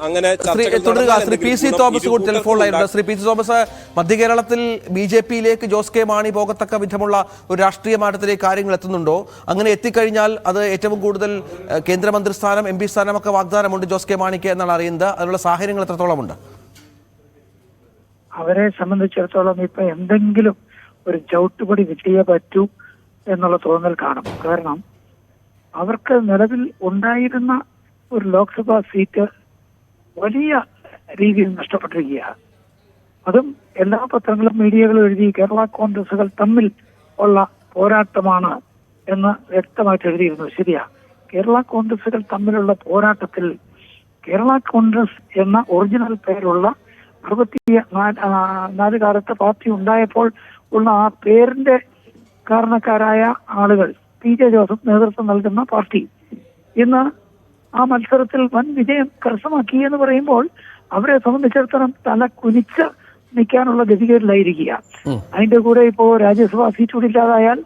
അങ്ങനെ Shri P C Thomas കൂടി telephone ലൈനുണ്ട്. ശ്രീ പി സി തോമസ്, മധ്യ കേരളത്തിൽ ബി.ജെ.പിയിലേക്ക് ജോസ് കെ മാണി പോകത്തക്ക വിധമുള്ള ഒരു രാഷ്ട്രീയ മാറ്റത്തിലേക്ക് കാര്യങ്ങൾ എത്തുന്നുണ്ടോ? അങ്ങനെ എത്തിക്കഴിഞ്ഞാൽ അത് ഏറ്റവും കൂടുതൽ കേന്ദ്രമന്ത്രി സ്ഥാനം, എം പി സ്ഥാനമൊക്കെ വാഗ്ദാനമുണ്ട് ജോസ് കെ മാണിക്ക് എന്നാണ് അറിയുന്നത്. അതിനുള്ള സാഹചര്യങ്ങൾ എത്രത്തോളമുണ്ട്? അവരെ സംബന്ധിച്ചിടത്തോളം ഇപ്പൊ എന്തെങ്കിലും ഒരു ചവിട്ടുപടി വിജയ പറ്റൂ എന്നുള്ള തോന്നൽ കാണും. കാരണം അവർക്ക് നിലവിൽ ഉണ്ടായിരുന്ന ഒരു ലോക്സഭാ സീറ്റ് വലിയ രീതിയിൽ നഷ്ടപ്പെട്ടിരിക്കുകയാണ്. അതും എല്ലാ പത്രങ്ങളും മീഡിയകളും എഴുതി കേരള കോൺഗ്രസുകൾ തമ്മിൽ ഉള്ള പോരാട്ടമാണ് എന്ന് വ്യക്തമായിട്ട് എഴുതിയിരുന്നു. ശരിയാ, കേരള കോൺഗ്രസുകൾ തമ്മിലുള്ള പോരാട്ടത്തിൽ കേരള കോൺഗ്രസ് എന്ന ഒറിജിനൽ പേരുള്ള 64 കാലത്ത് പാർട്ടി ഉണ്ടായപ്പോൾ ഉള്ള ആ പേരിന്റെ കാരണക്കാരായ ആളുകൾ, പി ജെ ജോസഫ് നേതൃത്വം നൽകുന്ന പാർട്ടി ഇന്ന് ആ മത്സരത്തിൽ വൻ വിജയം കരസ്ഥമാക്കി എന്ന് പറയുമ്പോൾ അവരെ സംബന്ധിച്ചിടത്തോളം തല കുനിച്ച് നിൽക്കാനുള്ള ഗതികേടിലായിരിക്കുക. അതിന്റെ കൂടെ ഇപ്പോ രാജ്യസഭാ സീറ്റ് കൂടി ഇല്ലാതായാൽ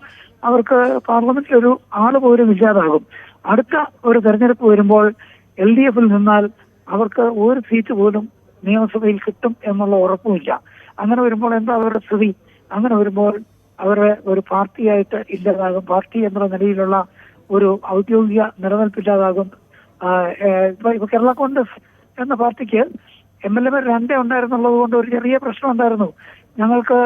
അവർക്ക് പാർലമെന്റിലൊരു ആള് പോലും ഇല്ലാതാകും. അടുത്ത ഒരു തെരഞ്ഞെടുപ്പ് വരുമ്പോൾ LDF-ൽ നിന്നാൽ അവർക്ക് ഒരു സീറ്റ് പോലും നിയമസഭയിൽ കിട്ടും എന്നുള്ള ഉറപ്പുമില്ല. അങ്ങനെ വരുമ്പോൾ എന്താ അവരുടെ സ്ഥിതി? അങ്ങനെ വരുമ്പോൾ അവരുടെ ഒരു പാർട്ടിയായിട്ട് ഇല്ലാതാകും. പാർട്ടി എന്ന നിലയിലുള്ള ഒരു ഔദ്യോഗിക നിലനിൽപ്പില്ലാതാകും. ഇപ്പൊ കേരള കോൺഗ്രസ് എന്ന പാർട്ടിക്ക് MLA 2 ഉണ്ടായിരുന്നുള്ളത് കൊണ്ട് ഒരു ചെറിയ പ്രശ്നം ഉണ്ടായിരുന്നു. ഞങ്ങൾക്ക്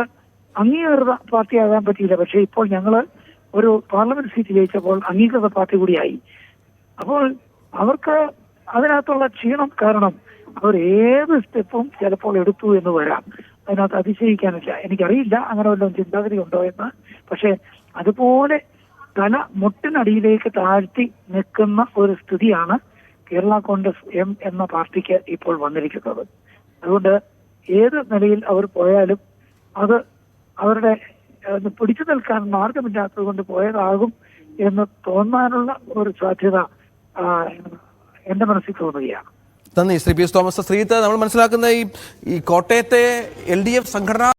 അംഗീകൃത പാർട്ടിയാകാൻ പറ്റിയില്ല. പക്ഷെ ഇപ്പോൾ ഞങ്ങൾ ഒരു പാർലമെന്റ് സീറ്റ് ജയിച്ചപ്പോൾ അംഗീകൃത പാർട്ടി കൂടിയായി. അപ്പോൾ അവർക്ക് അതിനകത്തുള്ള ക്ഷീണം കാരണം അവർ ഏത് സ്റ്റെപ്പും ചിലപ്പോൾ എടുത്തു എന്ന് വരാം. അതിനകത്ത് അതിശയിക്കാനില്ല. എനിക്കറിയില്ല അങ്ങനെ വല്ലതും ചിന്താഗതി ഉണ്ടോ എന്ന്. പക്ഷെ അതുപോലെ തല മുട്ടിനടിയിലേക്ക് താഴ്ത്തി നിൽക്കുന്ന ഒരു സ്ഥിതിയാണ് കേരള കോൺഗ്രസ് എം എന്ന പാർട്ടിക്ക് ഇപ്പോൾ വന്നിരിക്കുന്നത്. അതുകൊണ്ട് ഏത് നിലയിൽ അവർ പോയാലും അത് അവരുടെ പിടിച്ചു നിൽക്കാൻ മാർഗമില്ലാത്തത് കൊണ്ട് പോയതാകും എന്ന് തോന്നാനുള്ള ഒരു സാധ്യത എന്റെ മനസ്സിൽ തോന്നുകയാണ്. നന്ദി Shri P S Thomas. Sreeth, നമ്മൾ മനസ്സിലാക്കുന്ന ഈ കോട്ടയത്തെ LDF സംഘടനാ